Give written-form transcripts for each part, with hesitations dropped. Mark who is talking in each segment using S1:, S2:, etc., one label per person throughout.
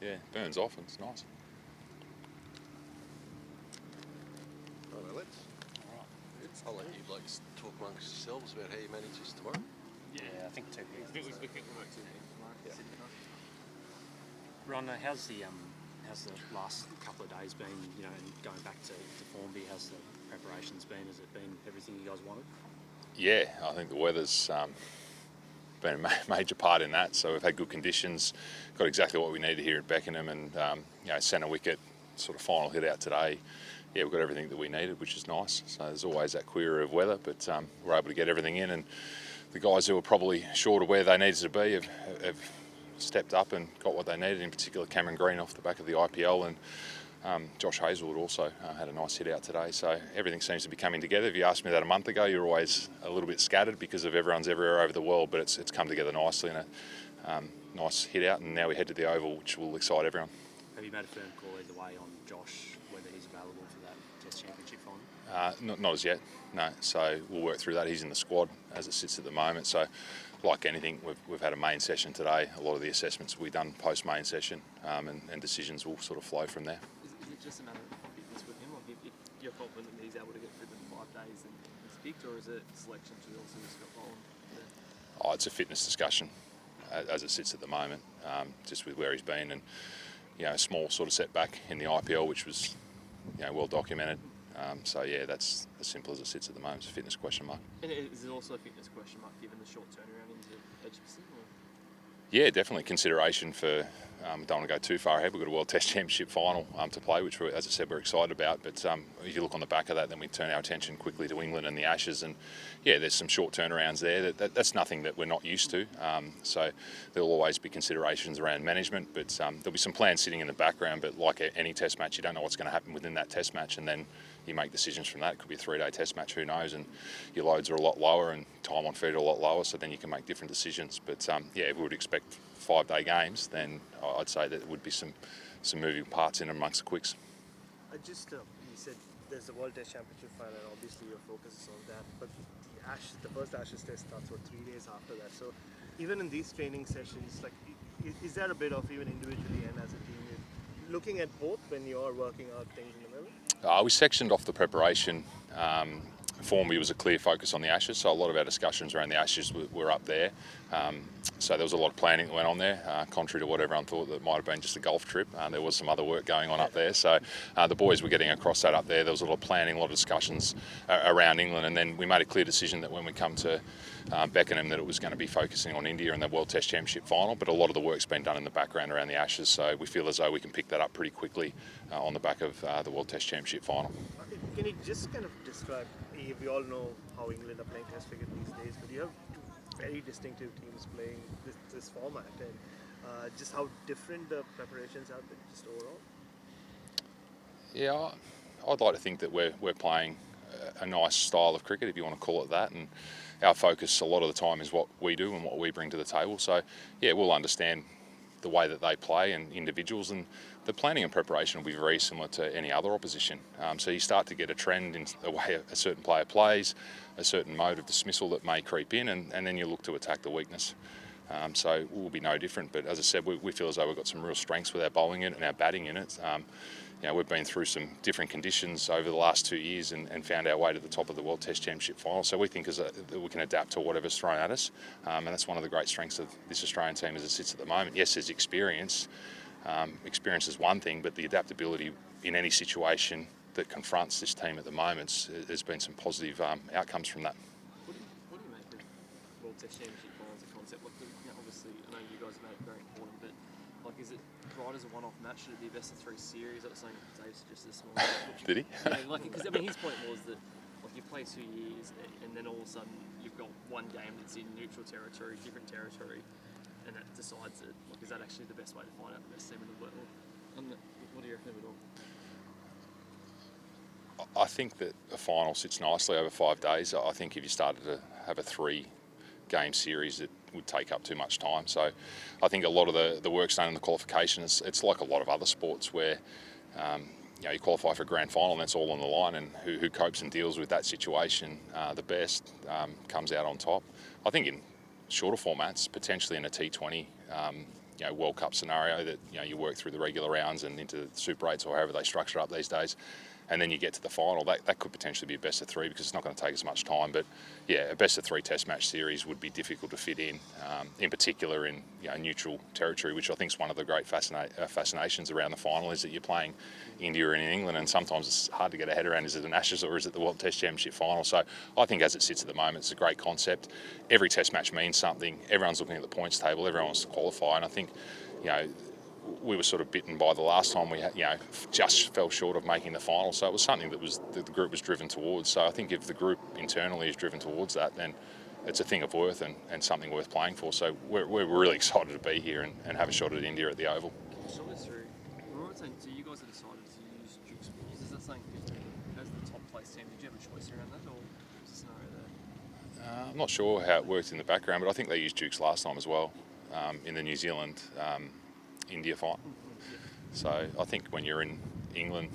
S1: yeah, burns off and it's nice.
S2: Right, let's. I'll let you blokes talk amongst yourselves about how you manage this tomorrow.
S3: Yeah, I think 2 years.
S4: I think we can work 2 games tomorrow.
S2: Yeah.
S3: Ron, how's the last couple of days been? You know, and going back to Formby, how's the preparations been? Has it been everything you guys wanted?
S1: Yeah, I think the weather's been a major part in that. So we've had good conditions, got exactly what we needed here at Beckenham, and centre wicket, sort of final hit out today. Yeah, we've got everything that we needed, which is nice. So there's always that query of weather, but we're able to get everything in, and the guys who were probably short of where they needed to be have stepped up and got what they needed, in particular Cameron Green off the back of the IPL, and Josh Hazlewood also had a nice hit out today. So everything seems to be coming together. If you asked me that a month ago, you're always a little bit scattered because of everyone's everywhere over the world, but it's come together nicely, and a nice hit out, and now we head to the Oval, which will excite everyone.
S3: Have you made a firm call either way on Josh, whether he's available for that Test Championship final?
S1: Not as yet, no. So we'll work through that. He's in the squad as it sits at the moment. So, like anything, we've had a main session today. A lot of the assessments will be done post-main session, and decisions will sort of flow from there.
S4: Is it just a matter of fitness with him? Like if you're confident that he's able to get through the 5 days and he's picked, or is it selection to also Scott Boland?
S1: Oh, it's a fitness discussion as it sits at the moment, just with where he's been, and a small sort of setback in the IPL, which was well documented. So yeah, that's as simple as it sits at the moment. It's a fitness question mark.
S4: And is it also a fitness question mark given the short turnaround into Edgbaston?
S1: Yeah, definitely consideration for. Don't want to go too far ahead. We've got a World Test Championship final to play, which, as I said, we're excited about. But if you look on the back of that, then we turn our attention quickly to England and the Ashes. And yeah, there's some short turnarounds there. That's nothing that we're not used to. So there'll always be considerations around management, but there'll be some plans sitting in the background. But like any Test match, you don't know what's going to happen within that Test match, and then you make decisions from that. It could be a 3-day Test match, who knows? And your loads are a lot lower and time on feed are a lot lower, so then you can make different decisions. But yeah, if we would expect 5-day games, then I'd say that there would be some moving parts in amongst the quicks.
S5: You said there's the World Test Championship final, and obviously your focus is on that. But the first Ashes Test starts 3 days after that. So even in these training sessions, like, is there a bit of, even individually and as a team, looking at both when you're working out things in the middle?
S1: We sectioned off the preparation. Formby was a clear focus on the Ashes, so a lot of our discussions around the Ashes were up there. So there was a lot of planning that went on there, contrary to what everyone thought that might have been just a golf trip. There was some other work going on up there, so the boys were getting across that up there. There was a lot of planning, a lot of discussions around England, and then we made a clear decision that when we come to Beckenham that it was going to be focusing on India and the World Test Championship final, but a lot of the work's been done in the background around the Ashes, so we feel as though we can pick that up pretty quickly on the back of the World Test Championship final.
S5: Can you just kind of describe, we all know how England are playing Test cricket these days, but you have 2 very distinctive teams playing this format, and just how different the preparations have been just overall?
S1: Yeah, I'd like to think that we're playing a nice style of cricket, if you want to call it that, and our focus a lot of the time is what we do and what we bring to the table. So yeah, we'll understand the way that they play and individuals, and the planning and preparation will be very similar to any other opposition. So you start to get a trend in the way a certain player plays, a certain mode of dismissal that may creep in, and then you look to attack the weakness. So we'll be no different, but as I said, we feel as though we've got some real strengths with our bowling in it and our batting in it. We've been through some different conditions over the last 2 years and found our way to the top of the World Test Championship final. So we think that we can adapt to whatever's thrown at us, and that's one of the great strengths of this Australian team as it sits at the moment. Yes, there's experience. Experience is one thing, but the adaptability in any situation that confronts this team at the moment, there's been some positive outcomes from that.
S4: What do you make of World Test Championship final as a concept? Like, obviously, I know you guys have made it very important, but like, is it right as a one-off match? Should it be a best of 3 series? I was saying Dave suggested this morning.
S1: Did he?
S4: Yeah, because his point was that you play 2 years, and then all of a sudden you've got one game that's in neutral territory, different territory, and that decides it. Like, is that actually the best way to find out the best team in the world? What do you reckon of it all?
S1: I think that a final sits nicely over 5 days. I think if you started to have a 3-game series, it would take up too much time. So I think a lot of the work's done in the qualifications. It's like a lot of other sports where you qualify for a grand final and that's all on the line, and who copes and deals with that situation the best comes out on top. I think in shorter formats, potentially in a T20, World Cup scenario that you work through the regular rounds and into Super 8s or however they structure up these days, and then you get to the final. That could potentially be a best of 3 because it's not going to take as much time. But yeah, a best of 3 Test match series would be difficult to fit in particular in neutral territory, which I think is one of the great fascinations around the final, is that you're playing India and England, and sometimes it's hard to get a head around, is it an Ashes or is it the World Test Championship final? So I think as it sits at the moment, it's a great concept. Every Test match means something. Everyone's looking at the points table. Everyone wants to qualify, and I think we were sort of bitten by the last time we just fell short of making the final. So it was something that the group was driven towards. So I think if the group internally is driven towards that, then it's a thing of worth and something worth playing for. So we're really excited to be here and have a shot at India at the Oval.
S4: So that's true. So you guys have decided to use Duke Sports. Is that something as the top place team, did you have a choice around that, or was the scenario there?
S1: I'm not sure how it worked in the background, but I think they used Dukes last time as well in the New Zealand India final. So I think when you're in England,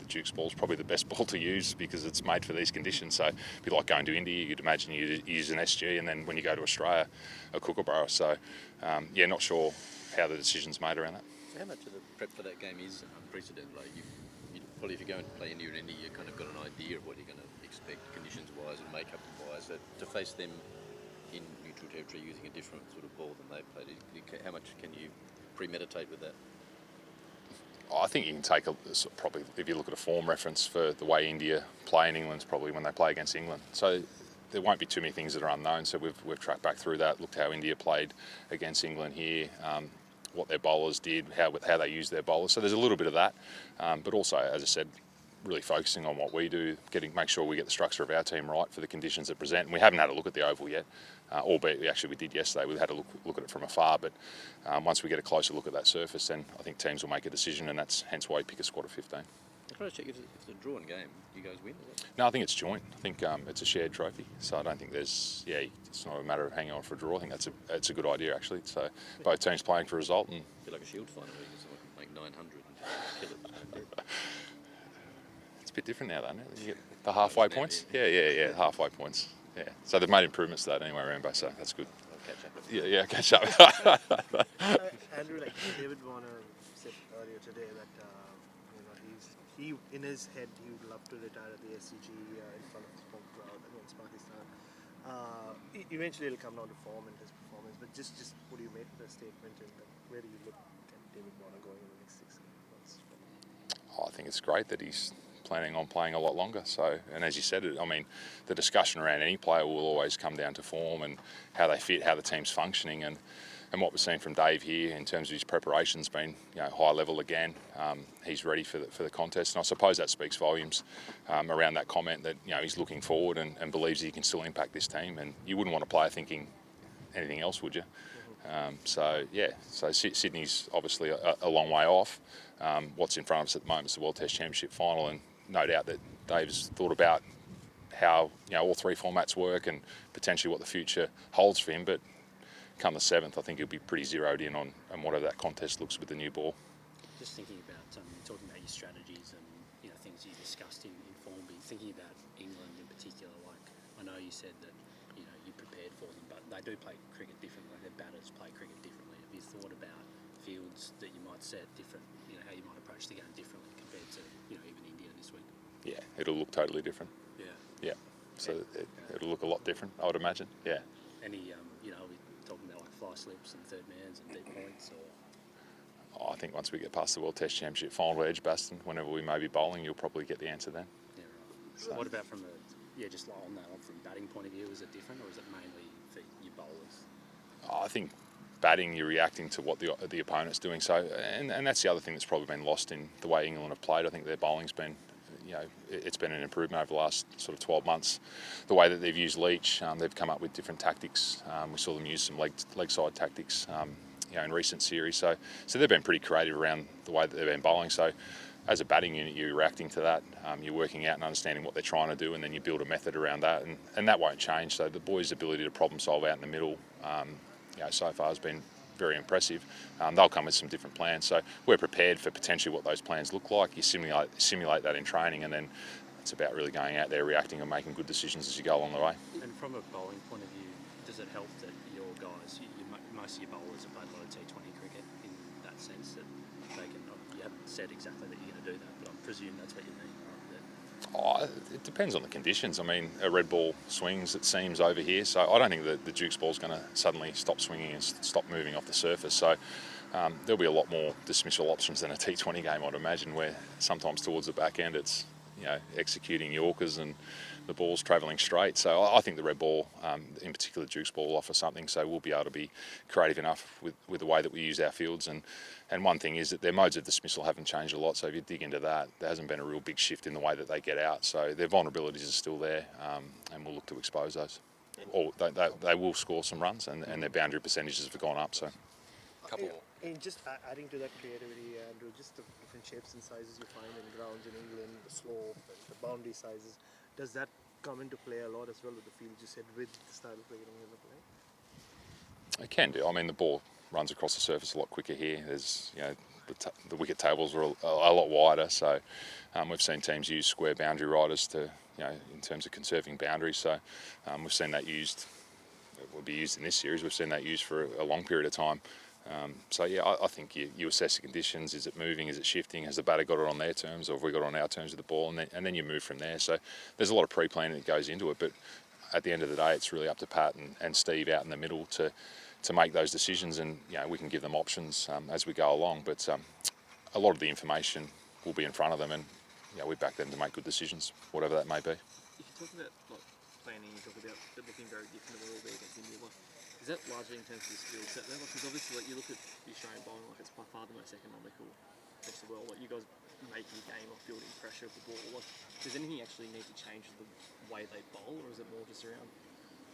S1: the Duke's ball is probably the best ball to use because it's made for these conditions. So it'd be like going to India, you'd imagine you use an SG, and then when you go to Australia, a Kookaburra. So not sure how the decision's made around that.
S2: How much of the prep for that game is unprecedented? Like you probably if you're going to play India and India, you've kind of got an idea of what you're going to expect conditions-wise and makeup-wise. To face them in neutral territory using a different sort of ball than they've played, how much can you premeditate with that?
S1: I think you can take probably, if you look at a form reference for the way India play in England, probably when they play against England. So there won't be too many things that are unknown. So we've tracked back through that, looked how India played against England here, what their bowlers did, how they used their bowlers. So there's a little bit of that, but also, as I said, really focusing on what we do, make sure we get the structure of our team right for the conditions that present. And we haven't had a look at the Oval yet, albeit we did yesterday. We've had a look at it from afar, but once we get a closer look at that surface, then I think teams will make a decision, and that's hence why we pick a squad of 15.
S2: I'm trying to check if it's a drawn game, do you guys win?
S1: No, I think it's joint. I think it's a shared trophy, so I don't think it's not a matter of hanging on for a draw. I think it's a good idea actually. So both teams playing for a result, and
S2: I feel like a shield final where you can make 900 and kill it.
S1: It's a bit different now, though. You get the halfway points. Yeah, halfway points. Yeah. So they've made improvements to that anyway, Rambo. So that's good.
S2: I'll catch up.
S1: Yeah, catch up.
S5: Andrew, like David Warner said earlier today that he in his head he would love to retire at the SCG in front of his home crowd against Pakistan. Eventually, it'll come down to form and his performance. But just what do you make of the statement, and where do you look at David Warner going in the next 6 months?
S1: I think it's great that he's planning on playing a lot longer. So, and as you said, the discussion around any player will always come down to form and how they fit, how the team's functioning, and what we've seen from Dave here in terms of his preparation's been high level again. He's ready for the contest, and I suppose that speaks volumes around that comment that he's looking forward and believes he can still impact this team. And you wouldn't want a player thinking anything else, would you? So Sydney's obviously a long way off. What's in front of us at the moment is the World Test Championship final, and no doubt that Dave's thought about how all 3 formats work and potentially what the future holds for him. But come the 7th, I think he'll be pretty zeroed in on whatever that contest looks with the new ball.
S3: Just thinking about talking about your strategies and things you discussed in Formby, thinking about England in particular. Like I know you said that you prepared for them, but they do play cricket differently. Like their batters play cricket differently. Have you thought about fields that you might set different? How you might approach the game differently compared to even India this week?
S1: Yeah, it'll look totally different. Yeah. So it'll look a lot different, I would imagine. Yeah.
S3: Any we're talking about like fly slips and third mans and deep points, or
S1: I think once we get past the World Test Championship final Edgbaston, whenever we may be bowling, you'll probably get the answer then.
S3: Yeah, right. So what about from just like on that one, from batting point of view, is it different, or is it mainly for your bowlers?
S1: I think batting, you're reacting to what the opponent's doing. So, and that's the other thing that's probably been lost in the way England have played. I think their bowling's been, it's been an improvement over the last sort of 12 months. The way that they've used Leach, they've come up with different tactics. We saw them use some leg side tactics, in recent series. So they've been pretty creative around the way that they've been bowling. So as a batting unit, you're reacting to that. You're working out and understanding what they're trying to do, and then you build a method around that, and that won't change. So the boys' ability to problem solve out in the middle, so far has been very impressive. They'll come with some different plans. So we're prepared for potentially what those plans look like. You simulate that in training, and then it's about really going out there, reacting and making good decisions as you go along the way.
S3: And from a bowling point of view, does it help that your guys, most of your bowlers have played a lot of T20 cricket, said exactly that you're going to do that, but I presume that's what you mean.
S1: It depends on the conditions. I mean, a red ball swings, it seems, over here, so I don't think that the Duke's ball's going to suddenly stop swinging and stop moving off the surface. So there'll be a lot more dismissal options than a T20 game, I'd imagine, where sometimes towards the back end it's executing Yorkers and the ball's travelling straight. So I think the red ball, in particular Duke's ball, will offer something. So we'll be able to be creative enough with the way that we use our fields. And one thing is that their modes of dismissal haven't changed a lot. So if you dig into that, there hasn't been a real big shift in the way that they get out. So their vulnerabilities are still there, and we'll look to expose those. Or they will score some runs, and their boundary percentages have gone up. So.
S2: Couple.
S5: And just adding to that creativity, Andrew, just the different shapes and sizes you find in grounds in England, the slope, and the boundary sizes, does that come into play a lot as well with the field, you said, with the style of play you're going to play?
S1: It can do. I mean, the ball runs across the surface a lot quicker here. There's, the wicket tables are a lot wider, so we've seen teams use square boundary riders to, in terms of conserving boundaries. So we've seen that used. It will be used in this series. We've seen that used for a long period of time. I think you assess the conditions. Is it moving? Is it shifting? Has the batter got it on their terms, or have we got it on our terms with the ball? And then you move from there. So there's a lot of pre-planning that goes into it. But at the end of the day, it's really up to Pat and Steve out in the middle to make those decisions. And we can give them options as we go along. But a lot of the information will be in front of them, and we back them to make good decisions, whatever that may be.
S4: If you talk about planning, you talk about it looking very different to what it will be against India. Is that largely in terms of the skill set there? Because obviously, you look at the Australian bowling, it's by far the most economical across the world. You guys making a game of building pressure of the ball. Does anything actually need to change the way they bowl, or is it more just around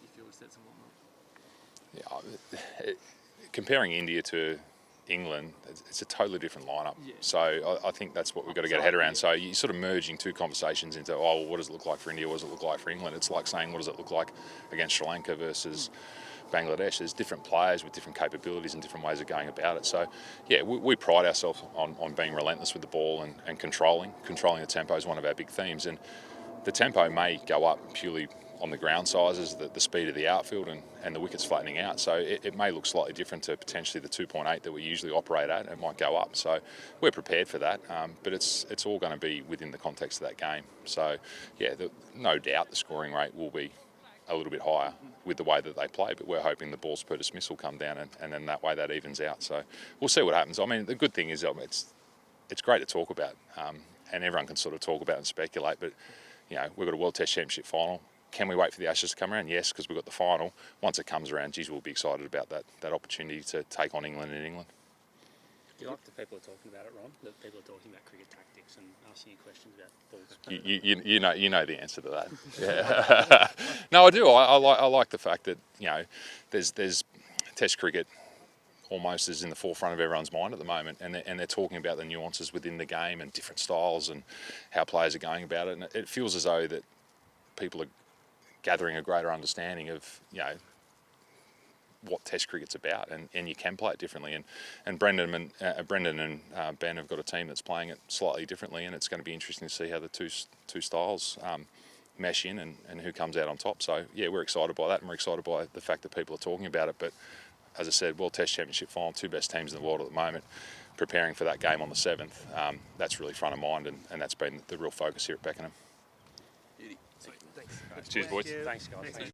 S4: your field sets and whatnot?
S1: Comparing India to England, it's a totally different lineup.
S4: Yeah.
S1: So I think that's what we've got to get our head around. So you're sort of merging two conversations into, what does it look like for India? What does it look like for England? It's like saying, what does it look like against Sri Lanka versus Bangladesh? There's different players with different capabilities and different ways of going about it. So, we pride ourselves on being relentless with the ball and controlling. Controlling the tempo is one of our big themes. And the tempo may go up purely on the ground sizes, the speed of the outfield and the wickets flattening out. So it may look slightly different to potentially the 2.8 that we usually operate at. It might go up. So we're prepared for that. But it's all going to be within the context of that game. So, no doubt the scoring rate will be a little bit higher with the way that they play, but we're hoping the balls per dismissal come down and then that way that evens out. So we'll see what happens. I mean, the good thing is it's great to talk about, and everyone can sort of talk about and speculate, but we've got a World Test Championship final. Can we wait for the Ashes to come around? Yes, because we've got the final. Once it comes around, we'll be excited about that opportunity to take on England in England.
S3: Do you like that people are talking about it, Ron? That people are talking about cricket tactics and asking you questions about balls?
S1: You know the answer to that. Yeah. No, I do. I like the fact that there's Test cricket almost is in the forefront of everyone's mind at the moment, and they're talking about the nuances within the game and different styles and how players are going about it. And it feels as though that people are gathering a greater understanding of what Test cricket's about, and you can play it differently. And Brendan and Ben have got a team that's playing it slightly differently, and it's going to be interesting to see how the two styles mesh in and who comes out on top. So we're excited by that, and we're excited by the fact that people are talking about it. But as I said, World Test Championship final, two best teams in the world at the moment, preparing for that game on the 7th. That's really front of mind, and that's been the real focus here at Beckenham.
S2: Beauty.
S1: Cheers, boys.
S3: Thanks, guys.